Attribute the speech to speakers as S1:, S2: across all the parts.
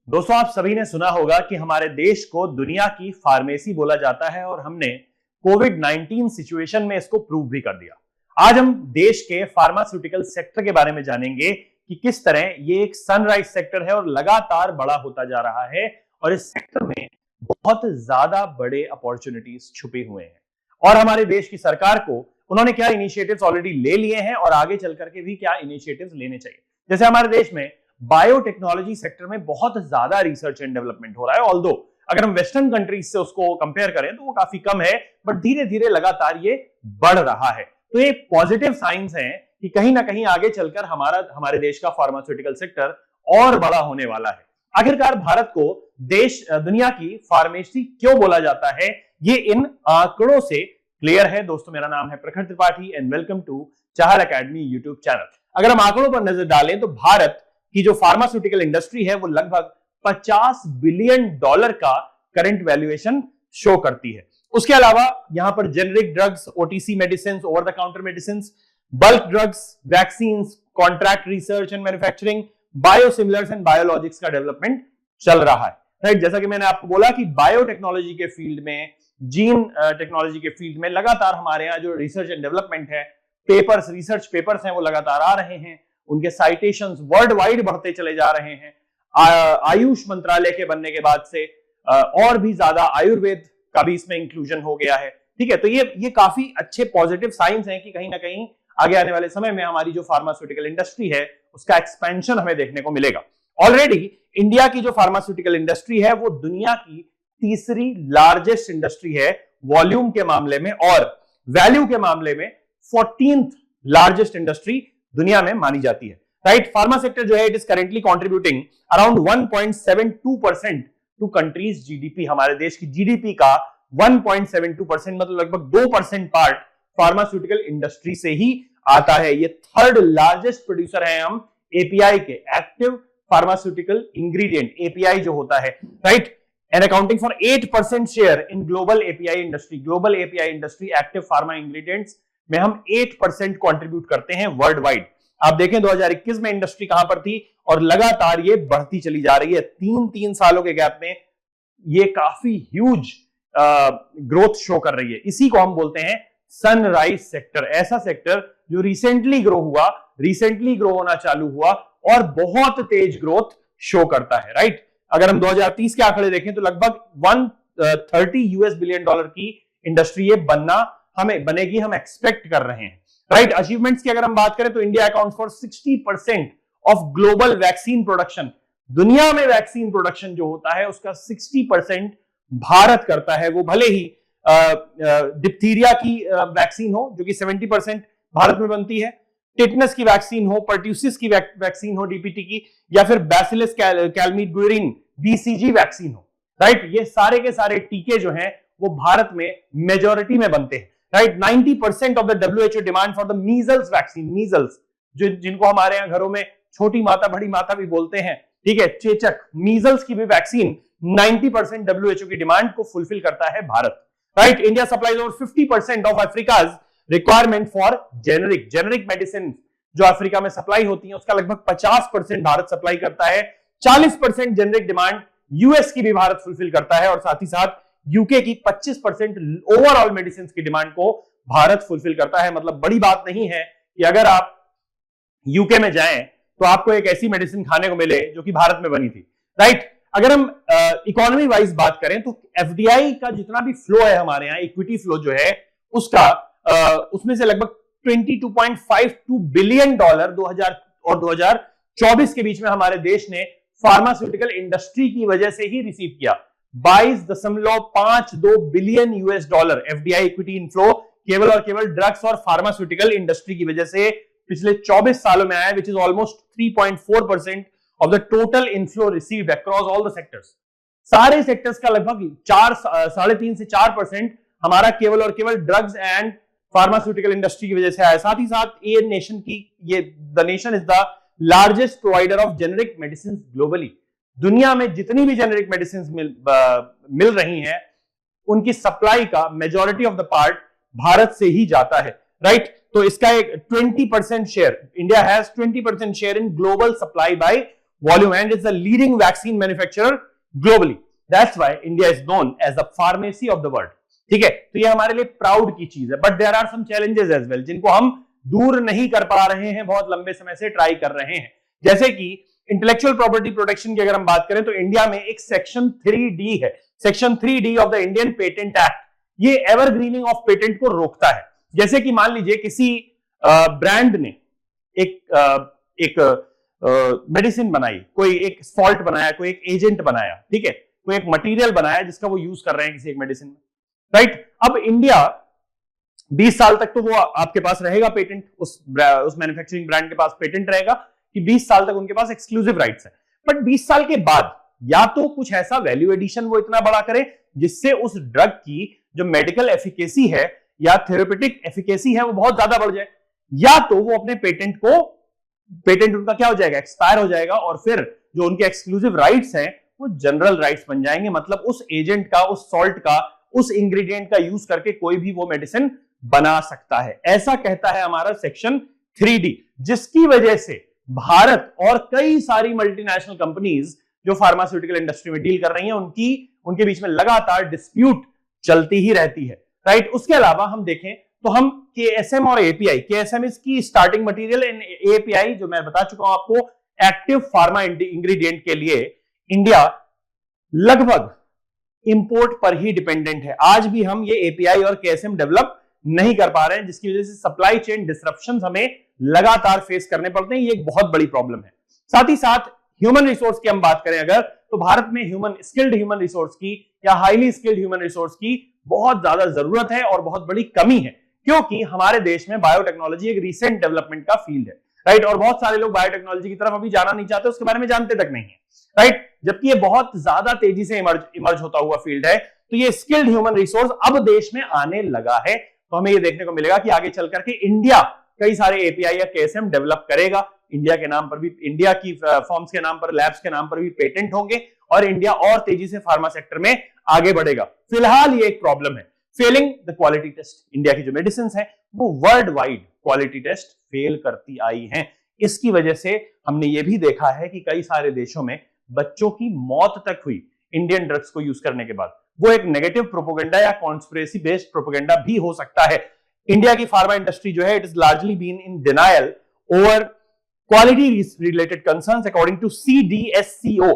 S1: दोस्तों, आप सभी ने सुना होगा कि हमारे देश को दुनिया की फार्मेसी बोला जाता है और हमने कोविड 19 सिचुएशन में इसको प्रूव भी कर दिया। आज हम देश के फार्मास्यूटिकल सेक्टर के बारे में जानेंगे कि किस तरह ये एक सनराइज सेक्टर है और लगातार बड़ा होता जा रहा है और इस सेक्टर में बहुत ज्यादा बड़े अपॉर्चुनिटीज छुपे हुए हैं और हमारे देश की सरकार को उन्होंने क्या इनिशिएटिव्स ऑलरेडी ले लिए हैं और आगे चल करके भी क्या इनिशिएटिव्स लेने चाहिए। जैसे हमारे देश में बायोटेक्नोलॉजी सेक्टर में बहुत ज्यादा रिसर्च एंड डेवलपमेंट हो रहा है। ऑल्दो अगर हम वेस्टर्न कंट्रीज से उसको कंपेयर करें तो वो काफी कम है, बट धीरे धीरे लगातार ये बढ़ रहा है। तो ये पॉजिटिव साइंस है कि कहीं ना कहीं आगे चलकर हमारे देश का फार्मास्यूटिकल सेक्टर और बड़ा होने वाला है। आखिरकार भारत को दुनिया की फार्मेसी क्यों बोला जाता है, ये इन आंकड़ों से क्लियर है। दोस्तों, मेरा नाम है Prakhar Tripathi and welcome to Chahal Academy YouTube channel. अगर हम आंकड़ों पर नजर डालें तो भारत की जो फार्मास्यूटिकल इंडस्ट्री है वो लगभग $50 बिलियन का करंट वैल्यूएशन शो करती है। उसके अलावा यहां पर generic drugs, OTC medicine, over the counter medicine, bulk drugs, vaccine, contract research and manufacturing, biosimilars and biologics का डेवलपमेंट चल रहा है। राइट, जैसा कि मैंने आपको बोला कि बायोटेक्नोलॉजी के फील्ड में, जीन टेक्नोलॉजी के फील्ड में लगातार हमारे यहाँ जो रिसर्च एंड डेवलपमेंट है, रिसर्च पेपर्स हैं वो लगातार आ रहे हैं, उनके साइटेशंस वर्ल्ड वाइड बढ़ते चले जा रहे हैं। आयुष मंत्रालय के बनने के बाद से और भी ज्यादा आयुर्वेद का भी इसमें इंक्लूजन हो गया है। ठीक है, तो ये काफी अच्छे पॉजिटिव साइंस हैं कि कहीं ना कहीं आगे आने वाले समय में हमारी जो फार्मास्यूटिकल इंडस्ट्री है उसका एक्सपेंशन हमें देखने को मिलेगा। ऑलरेडी इंडिया की जो फार्मास्यूटिकल इंडस्ट्री है वो दुनिया की तीसरी लार्जेस्ट इंडस्ट्री है वॉल्यूम के मामले में, और वैल्यू के मामले में 14th लार्जेस्ट इंडस्ट्री दुनिया में मानी जाती है। राइट, फार्मा सेक्टर जो है it is currently contributing around 1.72% to country's GDP. हमारे देश की जीडीपी का 1.72% मतलब लगभग 2% पार्ट फार्मास्यूटिकल इंडस्ट्री से ही आता है। ये थर्ड लार्जेस्ट प्रोड्यूसर है हम एपीआई के, एक्टिव फार्मास्यूटिकल इंग्रेडिएंट, एपीआई जो होता है। Right, and accounting for 8% share in global API industry. Global API industry active pharma ingredients में हम 8% कंट्रीब्यूट करते हैं वर्ल्ड वाइड। आप देखें 2021 में इंडस्ट्री कहां पर थी और लगातार ये बढ़ती चली जा रही है। तीन सालों के गैप में ये काफी ह्यूज ग्रोथ शो कर रही है। इसी को हम बोलते हैं सनराइज सेक्टर। ऐसा सेक्टर जो रिसेंटली ग्रो होना चालू हुआ और बहुत तेज ग्रोथ शो करता है। राइट, अगर हम 2030 के आंकड़े देखें तो लगभग $130 बिलियन की इंडस्ट्री ये बनेगी, हम एक्सपेक्ट कर रहे हैं। राइट, अचीवमेंट्स की अगर हम बात करें तो India accounts for 60% of global vaccine production. दुनिया में वैक्सीन प्रोडक्शन जो होता है उसका 60% भारत करता है। वो भले ही डिप्थीरिया की वैक्सीन हो जो कि 70% भारत में बनती है, टिटनस की वैक्सीन हो, पर्ट्यूसिस की वैक्सीन हो डीपीटी की, या फिर बैसिलस कैलमीग्यूरिन बीसीजी वैक्सीन हो। राइट, ये सारे के सारे टीके जो हैं वो भारत में मेजॉरिटी में बनते हैं। Right, 90% of the WHO demand for the measles vaccine, measles जिनको हमारे यहाँ घरों में छोटी माता बड़ी माता भी बोलते हैं, ठीक है, चेचक, मीजल्स की भी वैक्सीन 90% WHO की डिमांड को फुलफिल करता है Bharat. Right, India supplies over 50% of Africa's requirement for generic medicine. जो अफ्रीका में सप्लाई होती है उसका लगभग 50% भारत सप्लाई करता है। 40% जेनेरिक डिमांड यूएस की भी भारत फुलफिल करता है और साथ ही साथ यूके की 25% ओवरऑल मेडिसिन की डिमांड को भारत फुलफिल करता है। मतलब बड़ी बात नहीं है कि अगर आप यूके में जाएं तो आपको एक ऐसी मेडिसिन खाने को मिले जो कि भारत में बनी थी। राइट, अगर हम इकोनॉमी वाइज बात करें तो एफडीआई का जितना भी फ्लो है हमारे यहाँ, इक्विटी फ्लो जो है उसका उसमें से लगभग $22.52 बिलियन 2000 और 2024 के बीच में हमारे देश ने फार्मास्यूटिकल इंडस्ट्री की वजह से ही रिसीव किया। $22.52 बिलियन एफडीआई इक्विटी इनफ्लो केवल और केवल ड्रग्स और फार्मास्यूटिकल इंडस्ट्री की वजह से पिछले 24 सालों में आया, which is almost 3.4% of the total inflow received across all the sectors. सारे सेक्टर्स का लगभग 3.5 से 4% हमारा केवल और केवल ड्रग्स एंड फार्मास्यूटिकल इंडस्ट्री की वजह से आया। साथ ही साथ the nation is the largest provider of generic medicine globally. दुनिया में जितनी भी जेनेरिक मेडिसिन मिल रही हैं उनकी सप्लाई का majority of the part Bharat से ही जाता है। राइट, तो इसका एक 20% share, India has 20% share in global supply bye volume and is the leading vaccine manufacturer globally. That's why India is known as the pharmacy of the world. ठीक है, तो ये हमारे लिए प्राउड की चीज है, but there are some challenges as well जिनको हम दूर नहीं कर पा रहे हैं, बहुत लंबे समय से ट्राई कर रहे हैं। जैसे कि इंटेलेक्चुअल प्रॉपर्टी प्रोटेक्शन की अगर हम बात करें तो इंडिया में एक सेक्शन 3D है, section 3D of the Indian patent act. ये एवरग्रीनिंग ऑफ पेटेंट को रोकता है। जैसे कि मान लीजिए किसी ब्रांड ने एक मेडिसिन बनाई, कोई एक सॉल्ट बनाया, कोई एक एजेंट बनाया, ठीक है, कोई एक मटेरियल बनाया जिसका वो यूज कर रहे हैं किसी एक मेडिसिन में, राइट। अब इंडिया 20 साल तक तो वो आपके पास रहेगा पेटेंट, उस मैन्युफैक्चरिंग ब्रांड के पास पेटेंट रहेगा कि 20 साल तक उनके पास एक्सक्लूसिव राइट्स है। बट 20 साल के बाद या तो कुछ ऐसा वैल्यू एडिशन वो इतना बड़ा करे जिससे उस ड्रग की जो मेडिकल एफिकेसी है या थेरेपेटिक एफिकेसी है वो बहुत ज्यादा बढ़ जाए, या तो वो अपने पेटेंट उनका क्या हो जाएगा, एक्सपायर हो जाएगा, और फिर जो उनके एक्सक्लूसिव राइट्स हैं वो जनरल राइट्स बन जाएंगे। मतलब उस एजेंट का, उस सॉल्ट का, उस इंग्रेडिएंट का यूज करके कोई भी वो मेडिसिन बना सकता है, ऐसा कहता है हमारा सेक्शन 3D, जिसकी वजह से भारत और कई सारी मल्टीनेशनल कंपनीज जो फार्मास्यूटिकल इंडस्ट्री में डील कर रही हैं उनके बीच में लगातार डिस्प्यूट चलती ही रहती है, राइट। उसके अलावा हम देखें तो हम KSM और API, KSM इसकी स्टार्टिंग मटेरियल, API जो मैं बता चुका हूं आपको एक्टिव फार्मा इंग्रेडिएंट के लिए इंडिया लगभग इंपोर्ट पर ही डिपेंडेंट है। आज भी हम ये API और KSM डेवलप नहीं कर पा रहे हैं, जिसकी वजह से सप्लाई चेन डिसरप्शंस हमें लगातार फेस करने पड़ते हैं। ये एक बहुत बड़ी प्रॉब्लम है। साथ ही साथ ह्यूमन रिसोर्स की हम बात करें अगर, तो भारत में स्किल्ड ह्यूमन रिसोर्स की या हाईली स्किल्ड ह्यूमन रिसोर्स की बहुत ज्यादा जरूरत है और बहुत बड़ी कमी है, क्योंकि हमारे देश में बायोटेक्नोलॉजी एक रिसेंट डेवलपमेंट का फील्ड है, राइट। और बहुत सारे लोग बायोटेक्नोलॉजी की तरफ अभी जाना नहीं चाहते, उसके बारे में जानते तक नहीं है, राइट। जबकि ये बहुत ज्यादा तेजी से इमर्ज होता हुआ फील्ड है, तो ये स्किल्ड ह्यूमन रिसोर्स अब देश में आने लगा है। तो हमें ये देखने को मिलेगा कि आगे चल करके इंडिया कई सारे API या KSM डेवलप करेगा। इंडिया के नाम पर भी, इंडिया की फॉर्म्स के नाम पर, लैब्स के नाम पर भी पेटेंट होंगे और इंडिया और तेजी से फार्मा सेक्टर में आगे बढ़ेगा। फिलहाल ये एक प्रॉब्लम है, failing the quality test. India की जो मेडिसिन है वो world wide quality test fail करती आई हैं। इसकी वजह से हमने ये भी देखा है कि कई सारे देशों में बच्चों की मौत तक हुई इंडियन ड्रग्स को यूज करने के बाद। वो एक नेगेटिव प्रोपोगेंडा या कॉन्स्पिरेसी बेस्ड प्रोपोगेंडा भी हो सकता है। इंडिया की फार्मा इंडस्ट्री जो है, it is largely been in denial over quality related concerns according to CDSCO,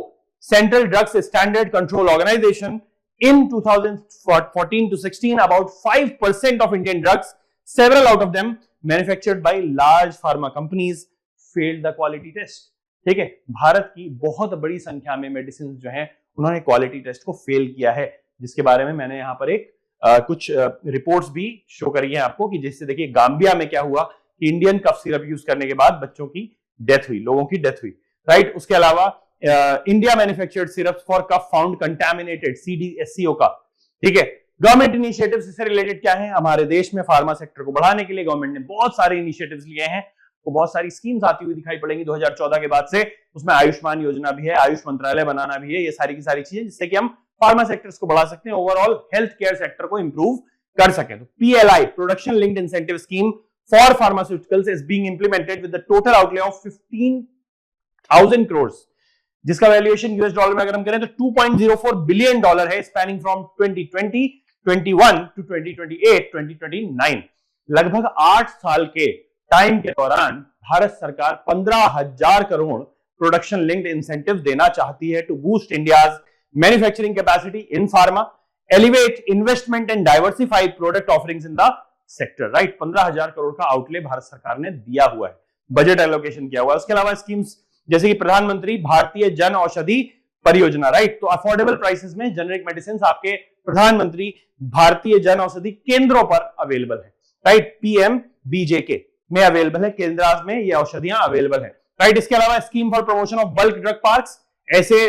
S1: Central Drugs Standard Control Organization. In 2014 to 16, about 5% of Indian drugs, several out of them manufactured by large pharma companies, failed the quality test. ठीक है, भारत की बहुत बड़ी संख्या में medicine जो हैं उन्होंने क्वालिटी टेस्ट को फेल किया है, जिसके बारे में मैंने यहाँ पर एक कुछ रिपोर्ट्स भी शो करी है आपको, कि जिससे देखिए गाम्बिया में क्या हुआ कि इंडियन कफ सिरप यूज करने के बाद बच्चों की डेथ हुई, लोगों की डेथ हुई, राइट। उसके अलावा India manufactured syrups for cough found contaminated, CDSCO का, ठीक है। गवर्नमेंट इनिशिएटिव्स इससे रिलेटेड क्या है, हमारे देश में फार्मा सेक्टर को बढ़ाने के लिए गवर्नमेंट ने बहुत सारे इनिशिएटिव्स लिए हैं, तो बहुत सारी स्कीम्स आती हुई दिखाई पड़ेंगी 2014 के बाद से। उसमें आयुष्मान योजना भी है, आयुष मंत्रालय बनाना भी है, ये सारी की सारी चीजें जिससे कि हम फार्मा सेक्टर्स को बढ़ा सकते हैं, ओवरऑल हेल्थ केयर सेक्टर को इंप्रूव कर सके। तो PLI, production linked incentive scheme for pharmaceuticals, is being implemented with the total outlay of 15,000 crore, जिसका वैल्यूएशन US डॉलर में अगर हम करें तो $2.04 बिलियन है, स्पैनिंग फ्रॉम 2020, 21 टू 2028, 2029। लगभग 8 साल के टाइम के दौरान भारत सरकार 15,000 करोड़ प्रोडक्शन लिंक्ड इंसेंटिव देना चाहती है to boost India's manufacturing capacity in pharma, elevate investment and diversify product offerings in the sector, right. 15,000 crore का आउटले भारत सरकार ने दिया हुआ है, बजट एलोकेशन किया हुआ है। उसके अलावा स्कीम्स जैसे कि प्रधानमंत्री भारतीय जन औषधि परियोजना, राइट, तो अफोर्डेबल प्राइसेस में जेनेरिक मेडिसिन आपके प्रधानमंत्री भारतीय जन औषधि केंद्रों पर अवेलेबल है, राइट। PMBJK में अवेलेबल है, केंद्र में ये औषधियां अवेलेबल है, राइट। इसके अलावा scheme for promotion of bulk drug parks, ऐसे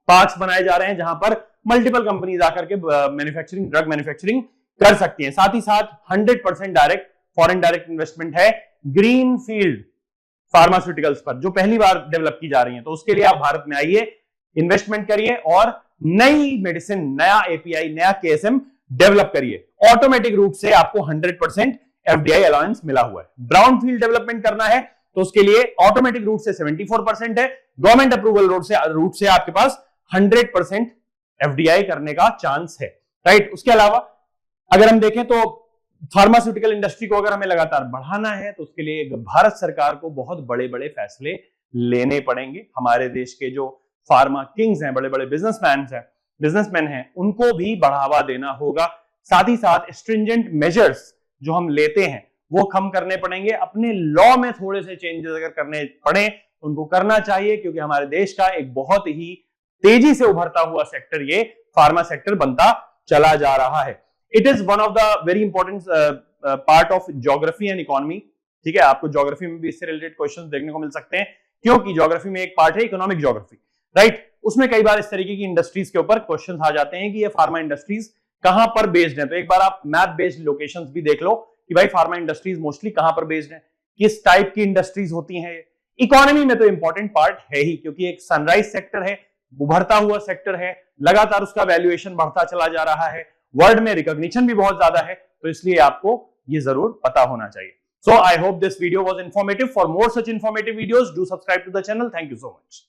S1: पार्क्स बनाए जा रहे हैं जहां पर मल्टीपल कंपनीज आकर के ड्रग मैन्युफैक्चरिंग कर सकती हैं। साथ ही साथ 100% डायरेक्ट फॉरेन डायरेक्ट इन्वेस्टमेंट है ग्रीन फील्ड फार्मास्यूटिकल्स पर, जो पहली बार डेवलप की जा रही है। तो उसके लिए आप भारत में आइए, इन्वेस्टमेंट करिए और नई मेडिसिन, नया API, नया KSM डेवलप करिए। ऑटोमेटिक रूप से आपको 100% FDI अलाउंस मिला हुआ है। ब्राउन फील्ड डेवलपमेंट करना है तो उसके लिए ऑटोमेटिक रूट से 74% है, गवर्नमेंट अप्रूवल रूट से आपके पास 100% एफडीआई करने का चांस है, राइट। उसके अलावा अगर हम देखें तो फार्मास्यूटिकल इंडस्ट्री को अगर हमें लगातार बढ़ाना है तो उसके लिए भारत सरकार को बहुत बड़े बड़े फैसले लेने पड़ेंगे। हमारे देश के जो फार्मा किंग्स हैं, बड़े बड़े बिजनेसमैन हैं, उनको भी बढ़ावा देना होगा। साथ ही साथ स्ट्रिंजेंट मेजर्स जो हम लेते हैं वो कम करने पड़ेंगे। अपने लॉ में थोड़े से चेंजेस अगर करने पड़े उनको करना चाहिए, क्योंकि हमारे देश का एक बहुत ही तेजी से उभरता हुआ सेक्टर ये फार्मा सेक्टर बनता चला जा रहा है। It is one of the very important part of geography and economy, ठीक है। आपको ज्योग्राफी में भी इससे रिलेटेड क्वेश्चंस देखने को मिल सकते हैं, क्योंकि ज्योग्राफी में एक पार्ट है इकोनॉमिक ज्योग्राफी, राइट। उसमें कई बार इस तरीके की इंडस्ट्रीज के ऊपर क्वेश्चंस आ जाते हैं कि ये फार्मा इंडस्ट्रीज कहां पर बेस्ड है। तो एक बार आप मैप बेस्ड लोकेशंस भी देख लो कि भाई फार्मा इंडस्ट्रीज मोस्टली कहां पर बेस्ड है, किस टाइप की इंडस्ट्रीज होती हैं। इकोनॉमी में तो इंपॉर्टेंट पार्ट है ही, क्योंकि एक सनराइज सेक्टर है, उभरता हुआ सेक्टर है, लगातार उसका वैल्यूएशन बढ़ता चला जा रहा है, वर्ल्ड में रिकॉग्निशन भी बहुत ज्यादा है, तो इसलिए आपको ये जरूर पता होना चाहिए। So I hope this video was informative. For more such informative videos do subscribe to the channel. Thank you so much.